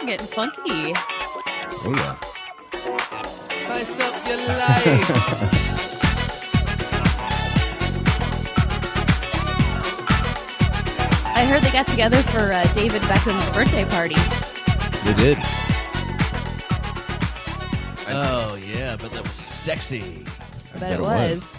Getting funky. Oh, yeah. Spice up your life. I heard they got together for David Beckham's birthday party. They did. Oh, yeah, but that was sexy. I bet it was.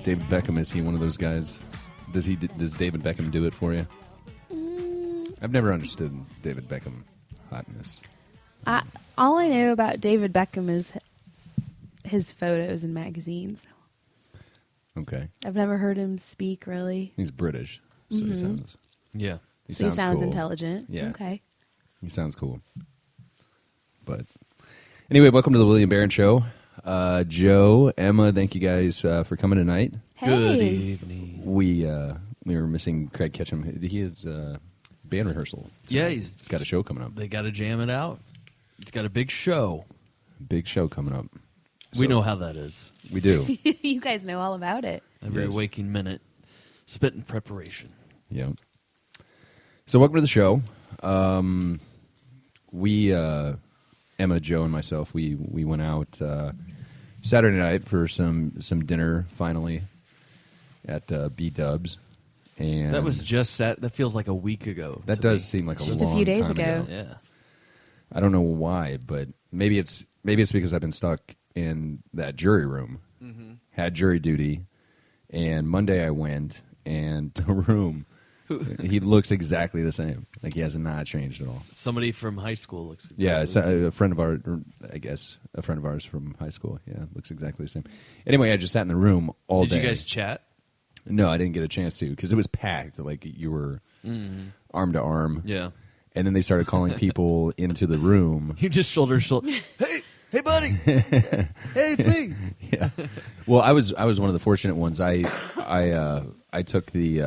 David Beckham, is he one of those guys? Does David Beckham do it for you? I've never understood David Beckham hotness. All I know about David Beckham is his photos in magazines. Okay. I've never heard him speak, really. He's British, so he sounds. Yeah. He So he sounds cool. intelligent. Yeah. Okay. He sounds cool. But anyway, welcome to the William Barron Show. Joe, Emma, thank you guys for coming tonight. Hey. Good evening. We were missing Craig Ketchum. He is band rehearsal. Yeah, he's got a show coming up. They got to jam it out. It's got a big show. Big show coming up. We So, know how that is. We do. You guys know all about it. Every Yes. waking minute spent in preparation. Yeah. So welcome to the show. We, Emma, Joe, and myself, we went out Saturday night for some dinner. Finally, at B Dubs, and That was just that feels like a week ago. that to does me. seem like a Just a long few days time ago. Yeah. I don't know why, but maybe it's because I've been stuck in that jury room. Mm-hmm. Had jury duty, and Monday I went, and the room, he looks exactly the same. Like he has not changed at all. Somebody from high school looks. Yeah, exactly a friend of ours, I guess, a friend of ours from high school. Yeah, looks exactly the same. Anyway, I just sat in the room all Did day. you guys chat? No, I didn't get a chance to because it was packed. Like you were arm to arm. Yeah. And then they started calling people into the room. You just shoulder to shoulder. Hey, buddy. Hey, it's me. Yeah. Well, I was one of the fortunate ones. I took the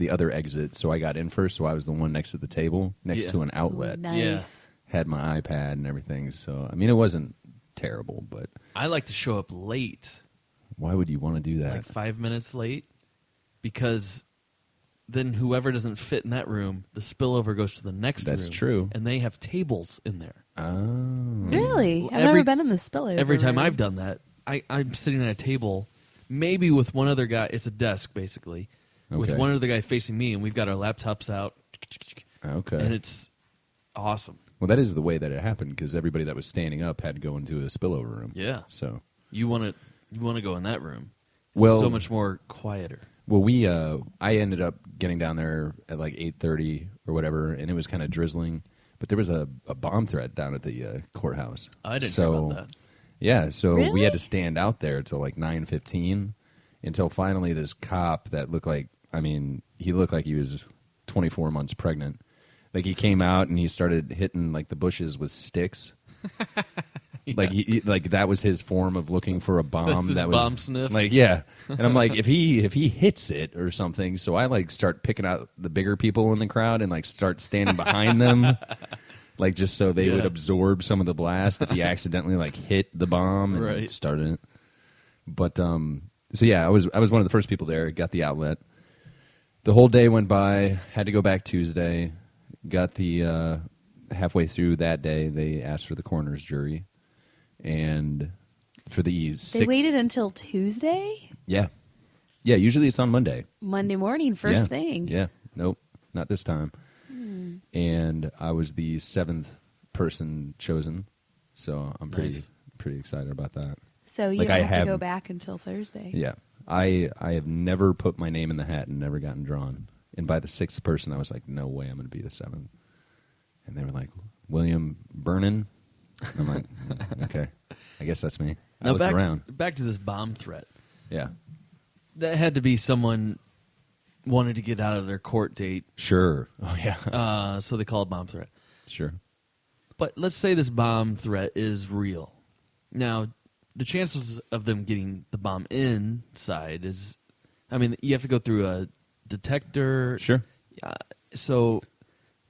other exit, so I got in first. So I was the one next to the table, next Yeah. to an outlet. Ooh, nice. Had my iPad and everything. So I mean, it wasn't terrible, but I like to show up late, why would you want to do that? like 5 minutes late, because then whoever doesn't fit in that room, the spillover goes to the next room. That's true. And they have tables in there. Oh, Really? I've Every- never been in the spillover. Every time room. I've done that, I'm sitting at a table, maybe with one other guy. It's a desk, basically, with Okay. one other guy facing me, and we've got our laptops out. okay. And it's awesome. Well, that is the way that it happened because everybody that was standing up had to go into a spillover room. Yeah. So, You want to go in that room. It's Well- so much more quieter. well, I ended up getting down there at like 8:30 or whatever, and it was kind of drizzling. But there was a bomb threat down at the courthouse. I didn't hear about that. Yeah, so we Really? had to stand out there till like 9:15 until finally this cop that looked like, he looked like he was 24 months pregnant. Like he came out and he started hitting like the bushes with sticks. Like like that was his form of looking for a bomb. That's his that was bomb sniff? Like yeah, and I'm like if he hits it or something, so I like start picking out the bigger people in the crowd and like start standing behind them, like just so they would Yeah. absorb some of the blast if he accidentally like hit the bomb and Right. started it. But so yeah, I was one of the first people there. Got the outlet. The whole day went by. Had to go back Tuesday. Got the halfway through that day, they asked for the coroner's jury, and for the They sixth, waited until Tuesday? Yeah. Usually it's on Monday. Monday morning, first Yeah. thing. Yeah. Nope. Not this time. And I was the 7th person chosen, so I'm Nice. pretty excited about that. So you Like, don't I have to go haven't- back until Thursday. Yeah. I have never put my name in the hat and never gotten drawn. And by the 6th person, I was like, no way, I'm going to be the 7th. And they were like, William Vernon? And I'm like, okay, I guess that's me. I Now looked around. back to this bomb threat. Yeah. That had to be someone wanted to get out of their court date, Sure. Oh, yeah. so they call it bomb threat. Sure. But let's say this bomb threat is real. Now, the chances of them getting the bomb inside is, you have to go through a detector. Sure. So,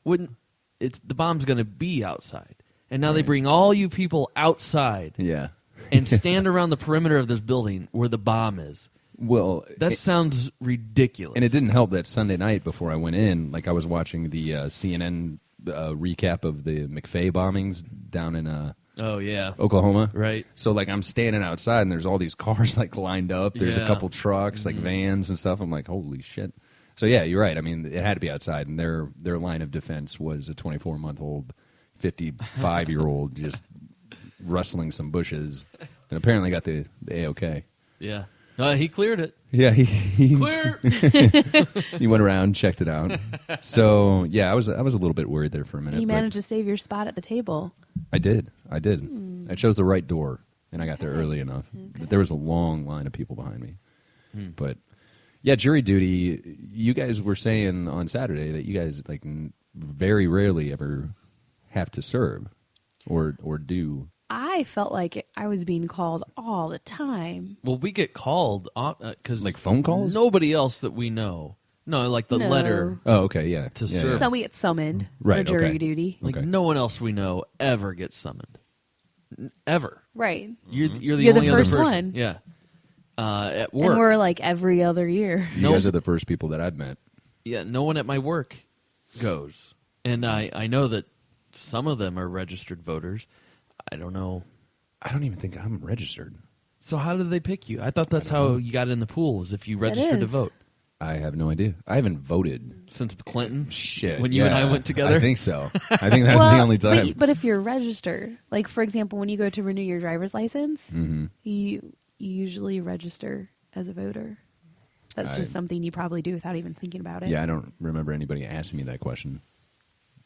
the bomb's going to be outside, and now they bring all you people outside Yeah. and stand around the perimeter of this building where the bomb is. Well, That sounds ridiculous. and it didn't help that Sunday night before I went in, like I was watching the CNN recap of the McFay bombings down in Oh yeah. Oklahoma. Right. So like I'm standing outside and there's all these cars like lined up. There's a Yeah. couple trucks, like vans and stuff. I'm like, holy shit. So yeah, you're right. I mean, it had to be outside, and their line of defense was a 24-month-old, 55-year-old just rustling some bushes, and apparently got the A-OK. Yeah. He cleared it. Yeah, he Clear. he went around, checked it out. So yeah, I was a little bit worried there for a minute. You but managed to save your spot at the table. I did. I chose the right door, and I got there early enough. But there was a long line of people behind me. But yeah, jury duty. You guys were saying on Saturday that you guys like very rarely ever have to serve or do. I felt like I was being called all the time. Well, we get called because Like phone calls? Nobody else that we know. No, like the No. letter. Oh, okay, yeah. To yeah, serve. yeah. So we get summoned Right, for jury okay. duty. Like Okay. no one else we know ever gets summoned. Ever. Right. You're the You're the only first other person. one. Yeah. At work. And we're like every other year. You No. guys are the first people that I've met. Yeah, no one at my work goes. And I know that some of them are registered voters. I don't know. I don't even think I'm registered. So how did they pick you? I thought that's how you got in the pool, is if you registered to is. vote. I have no idea. I haven't voted. Since Clinton? Shit. When you and I yeah. went together? I think so. I think that's the only time. But if you're registered, like for example, when you go to renew your driver's license, Mm-hmm. you usually register as a voter. That's just something you probably do without even thinking about it. Yeah, I don't remember anybody asking me that question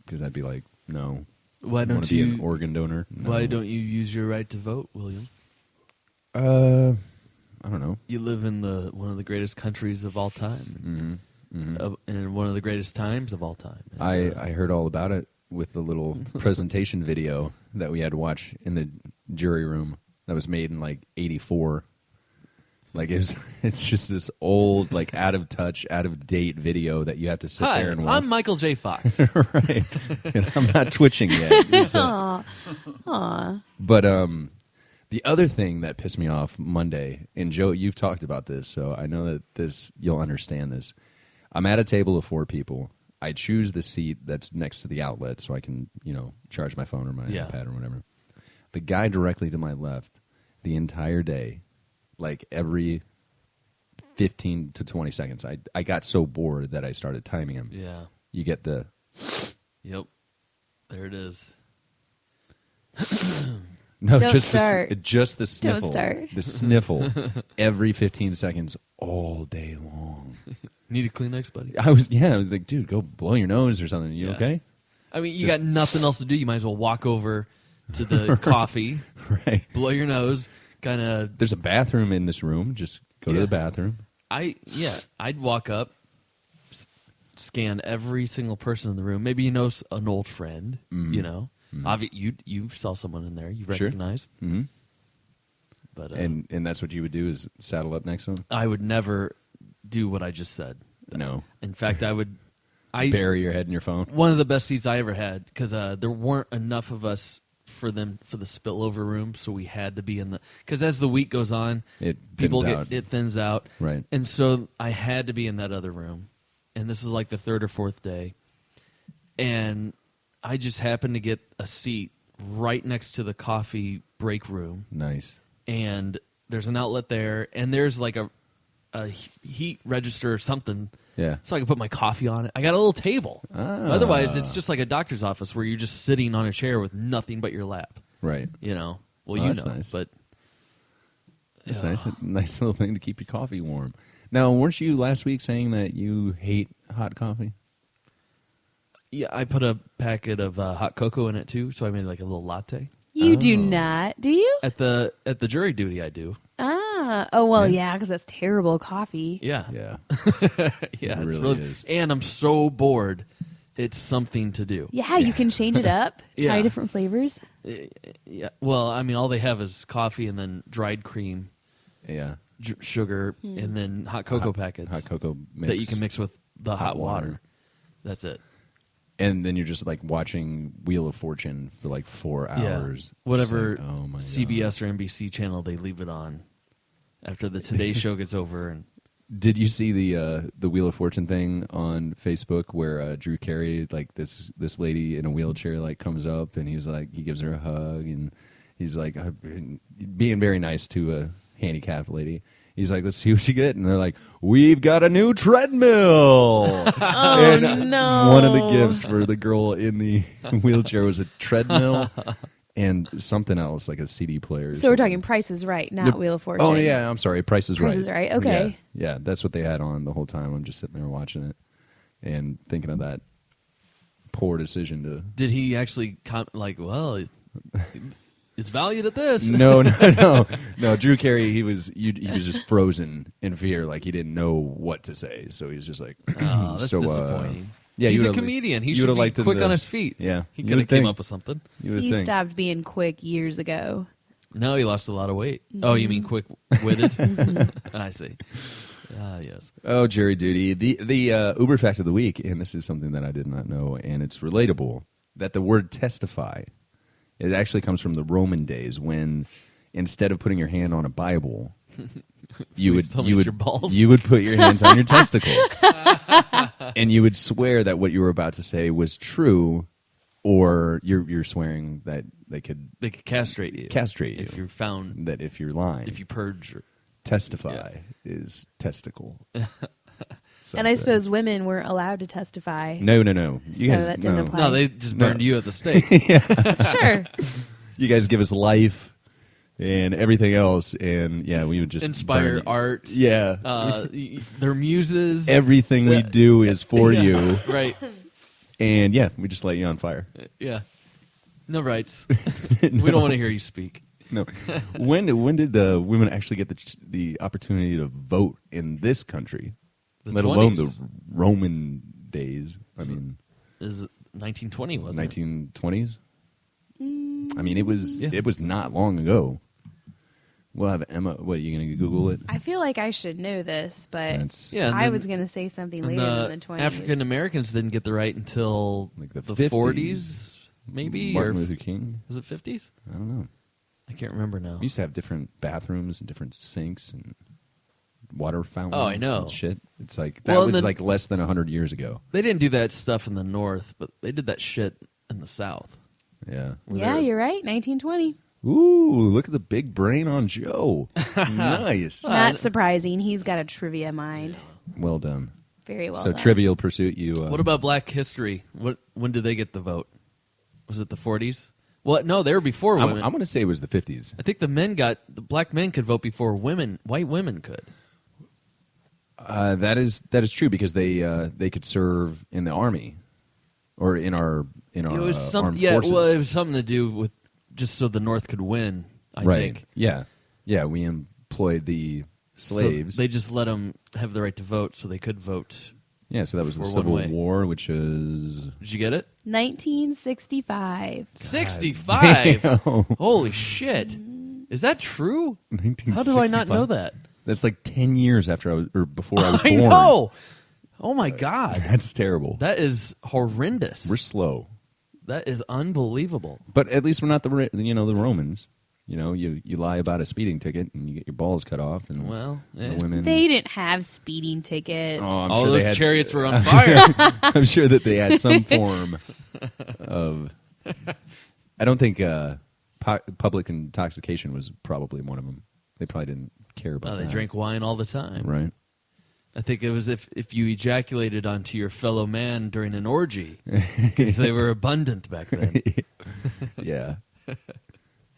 because I'd be like, no. Why I don't want to be you an organ donor? No. Why don't you use your right to vote, William? I don't know. You live in one of the greatest countries of all time, Mm-hmm. and one of the greatest times of all time. And, I heard all about it with the little presentation video that we had to watch in the jury room that was made in like '84. Like it's just this old, like out of touch, out of date video that you have to sit Hi, there and watch. I'm Michael J. Fox. Right, and I'm not twitching yet. So. Aw. Aw. But the other thing that pissed me off Monday, and Joe, you've talked about this, so I know that you'll understand this. I'm at a table of 4 people. I choose the seat that's next to the outlet so I can, charge my phone or my iPad or whatever. The guy directly to my left, the entire day, like every 15 to 20 seconds, I got so bored that I started timing him. Yeah. You get the... Yep. There it is. No, Don't just start. just the sniffle. Don't start. The sniffle every 15 seconds all day long. Need a Kleenex, buddy? I was like, dude, go blow your nose or something. You Yeah. okay? I mean, you got nothing else to do. You might as well walk over to the coffee, Right. blow your nose, kind of. There's a bathroom in this room. Just go to Yeah. the bathroom. I'd walk up, scan every single person in the room. Maybe you know an old friend. You saw someone in there you Sure. recognized. Mm-hmm. But And that's what you would do is saddle up next to him? I would never do what I just said. No. In fact, I Bury your head in your phone. one of the best seats I ever had because there weren't enough of us for the spillover room, so we had to be in the because as the week goes on, It people thins out. it thins out, Right. And so I had to be in that other room, and this is like the 3rd or 4th day, and I just happened to get a seat right next to the coffee break room, Nice. and there's an outlet there, and there's like a heat register or something. Yeah. So I can put my coffee on it. I got a little table. Ah. Otherwise, it's just like a doctor's office where you're just sitting on a chair with nothing but your lap. Right. Well, Oh, that's nice. but It's nice. A nice little thing to keep your coffee warm. Now, weren't you last week saying that you hate hot coffee? yeah, I put a packet of hot cocoa in it too, so I made like a little latte. You do not, do you? At the jury duty, I do. Oh, well, Yeah. yeah, because that's terrible coffee. Yeah, Yeah. yeah, It it's really is. And I'm so bored. It's something to do. Yeah, you can change it up. Yeah. Try different flavors. Yeah. Well, I mean, all they have is coffee and then dried cream, Yeah. sugar, and then hot cocoa packets Hot cocoa mix. that you can mix with the hot water. water. That's it. And then you're just like watching Wheel of Fortune for like 4 hours. Yeah. Whatever Just like, oh my CBS or NBC channel they leave it on after the Today Show gets over, and Did you see the Wheel of Fortune thing on Facebook where Drew Carey, like this lady in a wheelchair, like comes up and he's like, he gives her a hug and he's like being very nice to a handicapped lady. He's like, let's see what you get. And they're like, we've got a new treadmill. And no. one of the gifts for the girl in the wheelchair was a treadmill and something else, like a CD player. So we're talking Price is Right, not Wheel of Fortune. Oh, yeah, I'm sorry. Price is Right. Price is Right, okay. Yeah, that's what they had on the whole time. I'm just sitting there watching it and thinking of that poor decision to... Did he actually well, it's valued at this? No. Drew Carey, he was just frozen in fear, like he didn't know what to say. So he was just like, oh, that's disappointing. Yeah, he's a comedian. He should be quick on his feet. Yeah, he could have came up with something. He stopped being quick years ago. No, he lost a lot of weight. Mm-hmm. Oh, you mean quick-witted? I see. Yes. Oh, Jerry Duty. The Uber fact of the week, and this is something that I did not know, and it's relatable, that the word testify, it actually comes from the Roman days when instead of putting your hand on a Bible, you would put your hands on your testicles. And you would swear that what you were about to say was true, or you're swearing that they could castrate you. If you're found that if you're lying. If you purge testify is testicle. And I suppose women weren't allowed to testify. No. So that didn't apply. No, they just burned you at the stake. Sure. You guys give us life and everything else, and we would just inspire art. Yeah, their muses. Everything we do is for you, right? And we just light you on fire. Yeah, no rights. We don't want to hear you speak. No. When did the women actually get the opportunity to vote in this country? Let 20s. Alone the Roman days. I mean, is it 1920? Wasn't 1920s? I mean, it was not long ago. We'll have Emma. What, are you going to Google it? I feel like I should know this, but I was going to say something later in the 20s. African Americans didn't get the right until like the 40s, maybe? Martin Luther King? Was it 50s? I don't know. I can't remember now. We used to have different bathrooms and different sinks and water fountains. Oh, I know. And shit. It's like, that was like less than 100 years ago. They didn't do that stuff in the North, but they did that shit in the South. Yeah. Yeah, you're right. 1920. Ooh, look at the big brain on Joe. Nice. Not surprising. He's got a trivia mind. Well done. Very well done. done. Trivial Pursuit, you... What about Black history? When did they get the vote? Was it the 40s? Well, no, they were before women. I'm going to say it was the 50s. I think the black men could vote before white women could. That is true because they could serve in the army or in our armed forces. Well, it was something to do with just so the North could win. I think. Yeah. We employed the slaves. So they just let them have the right to vote, so they could vote. Yeah, so that was the Civil War, which is... Did you get it? 1965. 65? Holy shit. Is that true? 1965. How do I not know that? That's like 10 years before I was I born. know! Oh my God. That's terrible. That is horrendous. We're slow. That is unbelievable. But at least we're not the Romans. You know, you lie about a speeding ticket and you get your balls cut off. And the women... They didn't have speeding tickets. Oh, I'm All sure those chariots were on fire. I'm sure that they had some form of... I don't think public intoxication was probably one of them. They probably didn't care about that. They drank wine all the time. Right. I think it was if you ejaculated onto your fellow man during an orgy, because they were abundant back then. Yeah.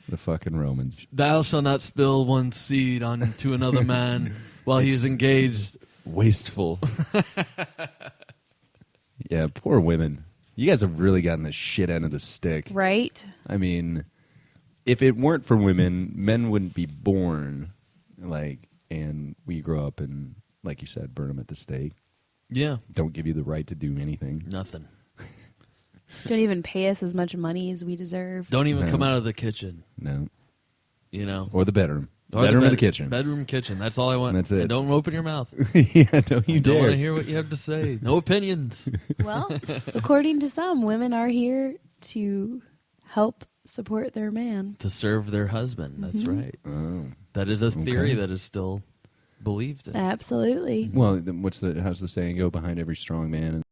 The fucking Romans. Thou shalt not spill one seed onto another man while he is engaged. Wasteful. Yeah, poor women. You guys have really gotten the shit end of the stick. Right? I mean, if it weren't for women, men wouldn't be born, and we grow up and, like you said, burn them at the stake. Yeah. Don't give you the right to do anything. Nothing. Don't even pay us as much money as we deserve. Don't even come out of the kitchen. No. You know? Or the bedroom. Bedroom or the kitchen. Bedroom, kitchen. That's all I want. That's it. And don't open your mouth. Yeah, don't you dare. Don't want to hear what you have to say. No opinions. Well, according to some, women are here to help support their man. To serve their husband. That's right. Oh. That is a theory that is still believed it. Absolutely. Well, how's the saying go? Behind every strong man